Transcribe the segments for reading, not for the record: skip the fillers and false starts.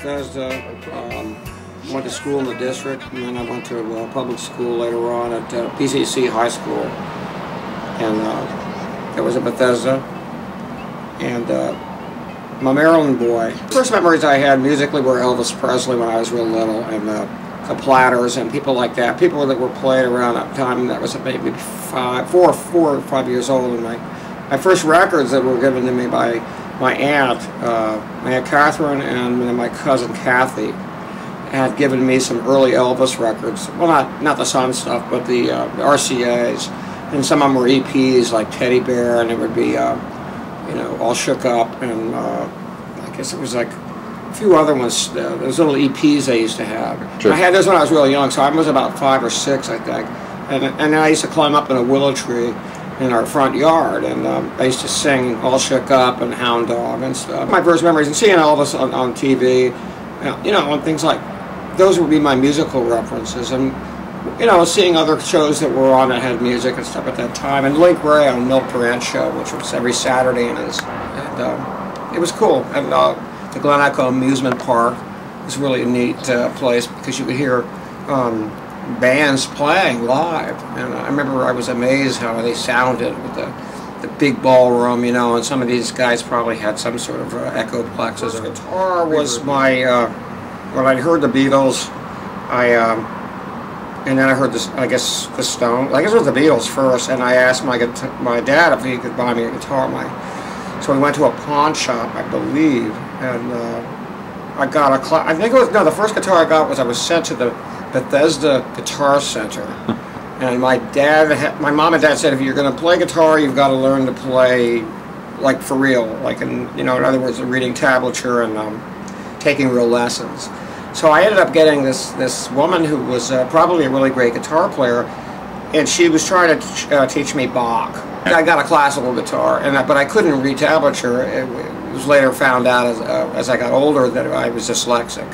Bethesda. Went to school in the district, and then I went to public school later on at PCC High School, and that was at Bethesda. And I'm a Maryland boy. First memories I had musically were Elvis Presley when I was real little, and the Platters and people like that. People that were playing around that time. That was maybe 4 or 5 years old. And my first records that were given to me by my aunt Catherine, and then my cousin Kathy had given me some early Elvis records. Well, not the Sun stuff, but the RCAs, and some of them were EPs like Teddy Bear, and it would be you know, All Shook Up, and I guess it was like a few other ones. Those little EPs they used to have. Sure. I had those when I was really young, so I was about 5 or 6, I think. And then I used to climb up in a willow tree in our front yard, and I used to sing All Shook Up and Hound Dog and stuff. My first memories and seeing Elvis on TV, you know, and things like those would be my musical references, and you know, seeing other shows that were on that had music and stuff at that time, and Link Ray on Milt Durant's show, which was every Saturday, and it was cool. And the Glen Echo Amusement Park was really a neat place because you could hear bands playing live, and I remember I was amazed how they sounded with the big ballroom, you know, and some of these guys probably had some sort of echo plexus. The guitar was my, when I heard the Beatles, and then I heard this, I guess, the Stones. I guess it was the Beatles first, and I asked my dad if he could buy me a guitar. So we went to a pawn shop, I believe, and I got I think it was, no, the first guitar I got was I was sent to the Bethesda Guitar Center, and my mom and dad said, if you're going to play guitar, you've got to learn to play like for real, like in other words, reading tablature and taking real lessons. So I ended up getting this woman who was probably a really great guitar player, and she was trying to teach me Bach. I got a classical guitar, but I couldn't read tablature. It was later found out as I got older that I was dyslexic.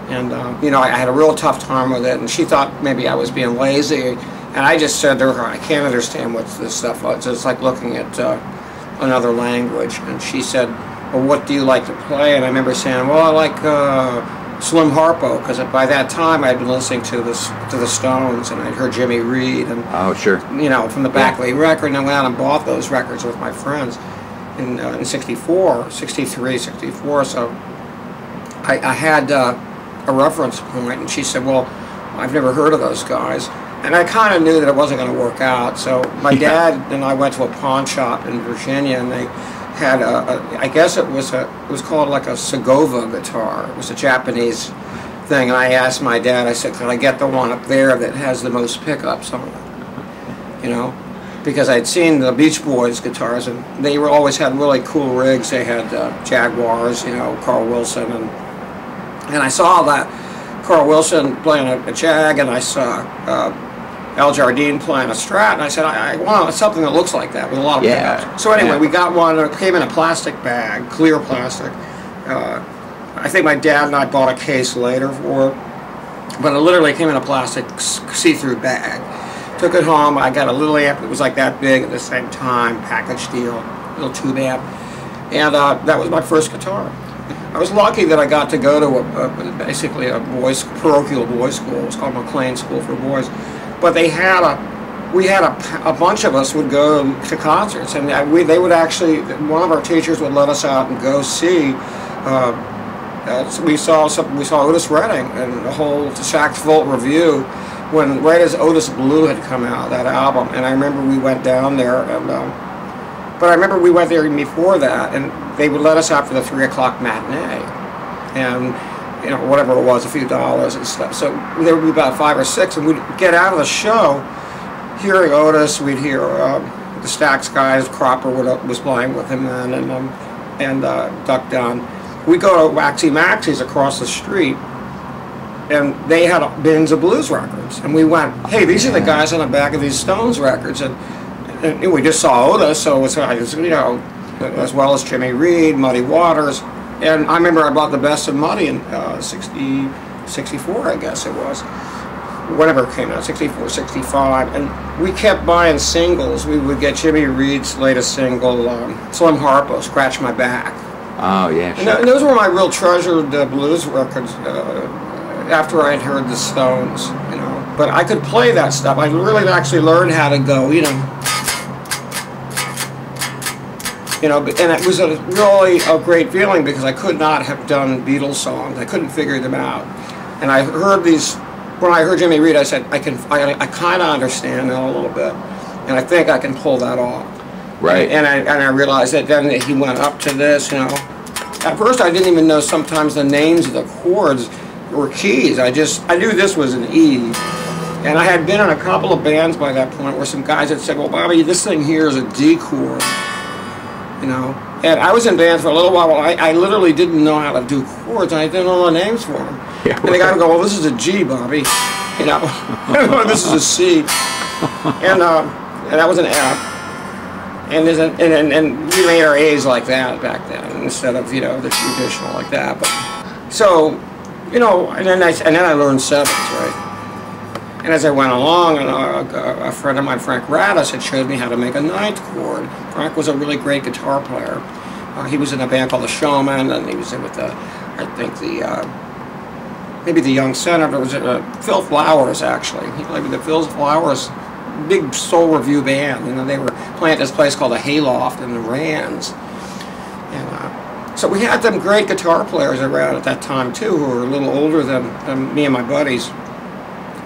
And you know, I had a real tough time with it, and she thought maybe I was being lazy, and I just said to her, I can't understand what this stuff is. It's like looking at another language. And she said, well, what do you like to play? And I remember saying, well, I like Slim Harpo, because by that time I'd been listening to the Stones, and I'd heard Jimmy Reed, and you know, from the Backley record, and I went out and bought those records with my friends in 64, 63, 64. So I had a reference point, and she said, well, I've never heard of those guys, and I kind of knew that it wasn't going to work out. So my dad and I went to a pawn shop in Virginia, and they had I guess it was called like a Segovia guitar. It was a Japanese thing, and I asked my dad, I said, can I get the one up there that has the most pickups on it, you know, because I'd seen the Beach Boys guitars, and they always had really cool rigs. They had Jaguars, you know, Carl Wilson, and I saw that Carl Wilson playing a Jag, and I saw Al Jardine playing a Strat, and I said, I want something that looks like that with a lot of pickups. So anyway, we got one. It came in a plastic bag, clear plastic. I think my dad and I bought a case later for it, but it literally came in a plastic see-through bag. Took it home. I got a little amp that was like that big at the same time, package deal, little tube amp, and that was my first guitar. I was lucky that I got to go to basically a parochial boys school. It was called McLean School for Boys. But they had a bunch of us would go to concerts, and they would actually, one of our teachers would let us out and go see. We saw Otis Redding and the whole Sax Volt Review right as Otis Blue had come out, that album. And I remember we went down there, and but I remember we went there even before that, and they would let us out for the 3 o'clock matinee, and you know, whatever it was, a few dollars and stuff. So there would be about 5 or 6, and we'd get out of the show hearing Otis. We'd hear the Stax guys. Cropper was playing with him then, and Duck Dunn. We'd go to Waxy Maxie's across the street, and they had bins of blues records. And we went, hey, these are the guys on the back of these Stones records. And we just saw Otis, so it was, you know, as well as Jimmy Reed, Muddy Waters. And I remember I bought the Best of Muddy in 64, I guess it was. Whenever it came out, 64, 65. And we kept buying singles. We would get Jimmy Reed's latest single, Slim Harpo, Scratch My Back. Oh yeah, sure. And those were my real treasured blues records. After I had heard the Stones, you know, but I could play that stuff. I really actually learned how to go, you know, and it was really a great feeling because I could not have done Beatles songs. I couldn't figure them out, and I heard these. When I heard Jimmy Reed, I said, I kind of understand that a little bit, and I think I can pull that off. Right. And I realized that then he went up to this, you know. At first, I didn't even know sometimes the names of the chords or keys. I knew this was an E. And I had been in a couple of bands by that point where some guys had said, well, Bobby, this thing here is a D chord, you know. And I was in bands for a little while. I literally didn't know how to do chords, and I didn't know the names for them. Yeah, right. And the guy would go, well, this is a G, Bobby, you know. This is a C. And that was an F. And we made our A's like that back then instead of, you know, the traditional like that. But so, you know, and then I learned sevens, right? And as I went along, and a friend of mine, Frank Radis, had showed me how to make a ninth chord. Frank was a really great guitar player. He was in a band called The Showman, and he was in with I think maybe the Young Senator. Was Phil Flowers, actually. He played with the Phil Flowers big soul review band. You know, they were playing at this place called the Hayloft in the Rands. And so we had some great guitar players around at that time too, who were a little older than me and my buddies.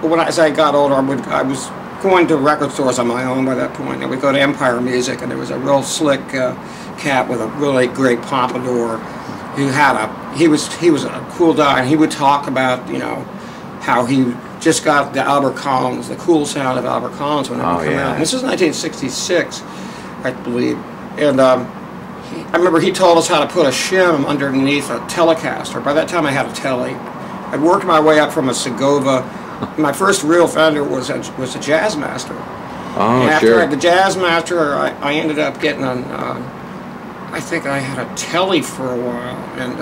But as I got older, I was going to record stores on my own by that point, and we'd go to Empire Music, and there was a real slick cat with a really great pompadour. He was a cool guy, and he would talk about, you know, how he just got the Albert Collins, the cool sound of Albert Collins when it would come out. And this is 1966, I believe. And I remember he told us how to put a shim underneath a Telecaster. By that time, I had a Tele. I'd worked my way up from a Segova. My first real Fender was a Jazzmaster. Oh, and after sure. I had the Jazzmaster, I ended up getting an, I think I had a Tele for a while, and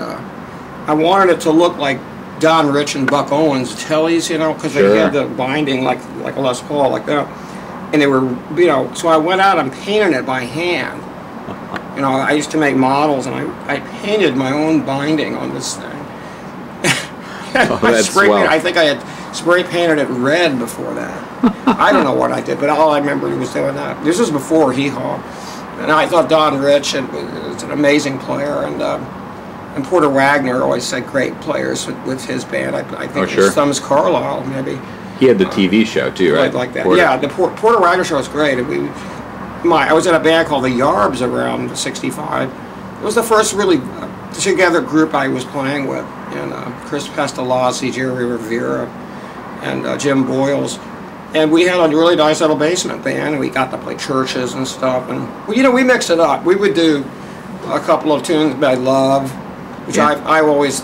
I wanted it to look like Don Rich and Buck Owens Teles, you know, because they had the binding like a Les Paul, like that. And they were, you know, so I went out and painted it by hand. You know, I used to make models, and I painted my own binding on this thing. I think I had spray painted it red before that. I don't know what I did, but all I remember was doing that. This was before Hee Haw. And I thought Don Rich was an amazing player, and Porter Wagner always said great players with his band. I think it was Thumbs Carlisle, maybe. He had the TV show too, right? Like that. Porter. Yeah, the Porter Wagner show was great. I was in a band called the Yarbs around '65. It was the first really together group I was playing with, and Chris Pestalozzi, Jerry Rivera, and Jim Boyles. And we had a really nice little basement band, and we got to play churches and stuff. And you know, we mixed it up. We would do a couple of tunes by Love, which I always,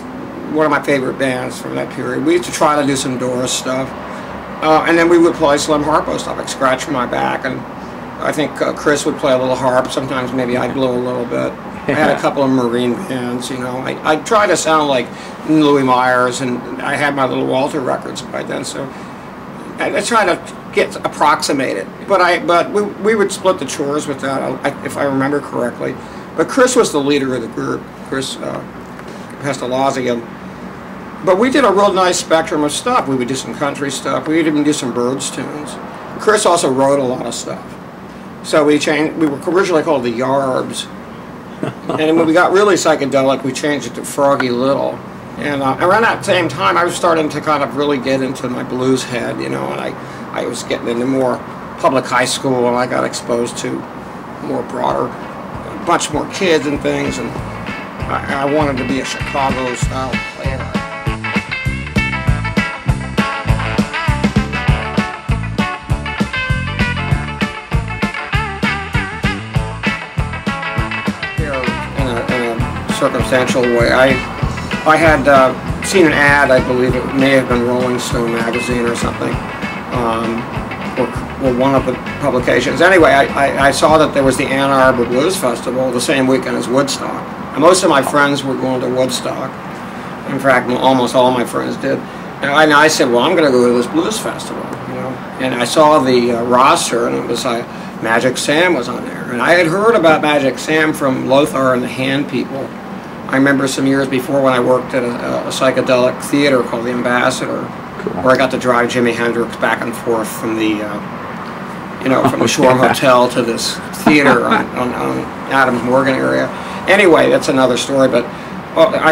one of my favorite bands from that period. We used to try to do some Doris stuff. And then we would play Slim Harpo stuff, like Scratch My Back, and I think Chris would play a little harp. Sometimes maybe I'd blow a little bit. I had a couple of Marine bands, you know. I tried to sound like Louis Myers, and I had my little Walter records by then, so I tried to approximate it. But we would split the chores with that, if I remember correctly. But Chris was the leader of the group, Chris Pestalozzi. But we did a real nice spectrum of stuff. We would do some country stuff. We would even do some Byrds tunes. Chris also wrote a lot of stuff. So we were originally called the Yarbs. And when we got really psychedelic, we changed it to Froggy Little. And around that same time, I was starting to kind of really get into my blues head, you know, and I was getting into more public high school, and I got exposed to more broader, a bunch more kids and things, and I wanted to be a Chicago-style player. Circumstantial way. I had seen an ad, I believe it may have been Rolling Stone magazine or something, or one of the publications. Anyway, I saw that there was the Ann Arbor Blues Festival the same weekend as Woodstock. And most of my friends were going to Woodstock. In fact, almost all my friends did. And I said, well, I'm going to go to this blues festival, you know. And I saw the roster, and it was like Magic Sam was on there. And I had heard about Magic Sam from Lothar and the Hand People. I remember some years before when I worked at a psychedelic theater called the Ambassador, where I got to drive Jimi Hendrix back and forth from the, from the Shore Hotel to this theater on Adams Morgan area. Anyway, that's another story. But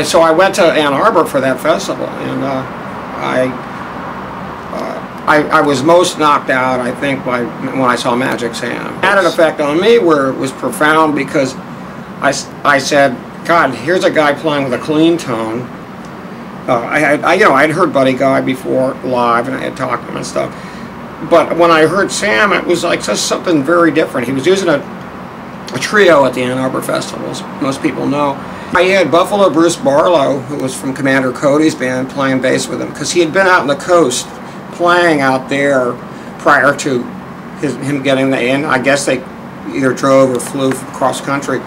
so I went to Ann Arbor for that festival, and I was most knocked out, I think, when I saw Magic Sam. It had an effect on me where it was profound, because I said, God, here's a guy playing with a clean tone. I'd heard Buddy Guy before live, and I had talked to him and stuff. But when I heard Sam, it was like just something very different. He was using a trio at the Ann Arbor festivals, most people know. I had Buffalo Bruce Barlow, who was from Commander Cody's band, playing bass with him, because he had been out on the coast playing out there prior to him getting in. I guess they either drove or flew cross country.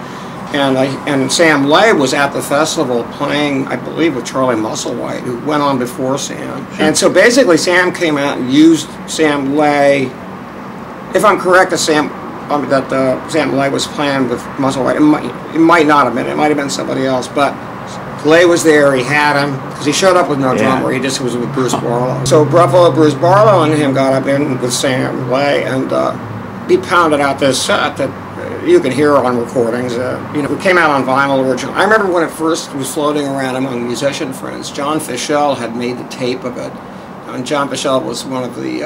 And Sam Lay was at the festival playing, I believe, with Charlie Musselwhite, who went on before Sam. And so basically Sam came out and used Sam Lay. If I'm correct, that Sam Lay was playing with Musselwhite. It might not have been. It might have been somebody else. But Lay was there. He had him, because he showed up with no drummer. He just was with Bruce Barlow. So Buffalo Bruce Barlow and him got up in with Sam Lay, and he pounded out this set that you can hear on recordings. It came out on vinyl originally. I remember when it first was floating around among musician friends, John Fischel had made the tape of it. And John Fischel was one of the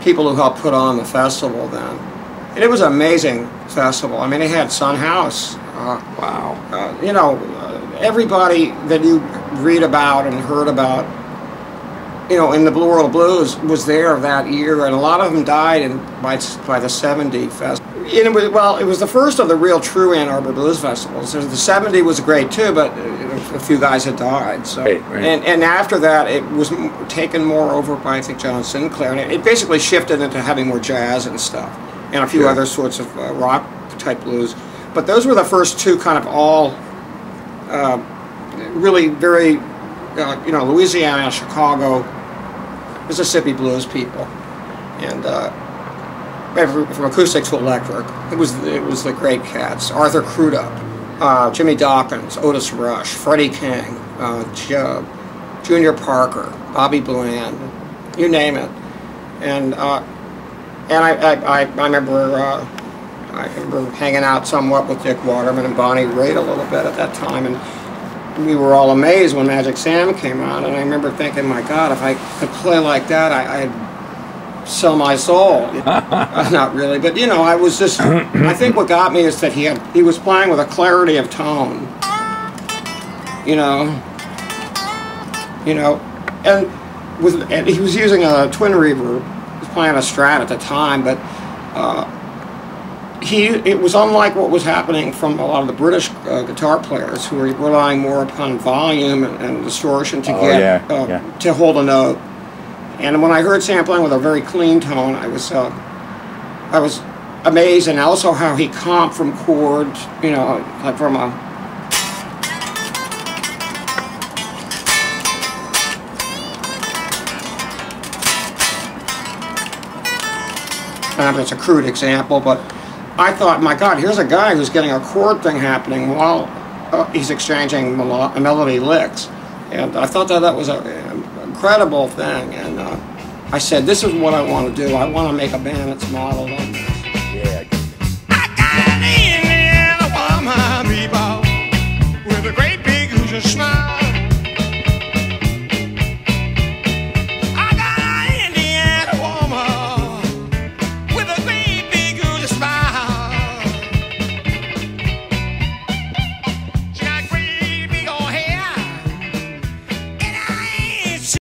people who helped put on the festival then. And it was an amazing festival. I mean, it had Son House. Wow. Everybody that you read about and heard about, in the Blue World of Blues was there that year, and a lot of them died by the 70 festival. It was the first of the real true Ann Arbor Blues festivals. The 70 was great too, but a few guys had died. So, right. And after that, it was taken more over by, I think, John Sinclair, and it basically shifted into having more jazz and stuff, and a few other sorts of rock type blues. But those were the first two kind of all really very, Louisiana, Chicago, Mississippi blues people, and from acoustic to electric, it was the great cats: Arthur Crudup, Jimmy Dawkins, Otis Rush, Freddie King, Junior Parker, Bobby Bland, you name it. And I remember hanging out somewhat with Dick Waterman and Bonnie Raitt a little bit at that time, and we were all amazed when Magic Sam came out. And I remember thinking, my God, if I could play like that, I'd sell my soul. Not really, but I was just, I think what got me is that he was playing with a clarity of tone, and he was using a twin reverb. He was playing a Strat at the time, but it was unlike what was happening from a lot of the British guitar players, who were relying more upon volume and distortion to to hold a note. And when I heard Sam playing with a very clean tone, I was amazed, and also how he comped from chords, like from a. It's a crude example, but I thought, my God, here's a guy who's getting a chord thing happening while he's exchanging melody licks. And I thought that was an incredible thing. And I said, this is what I want to do. I want to make a band that's modeled on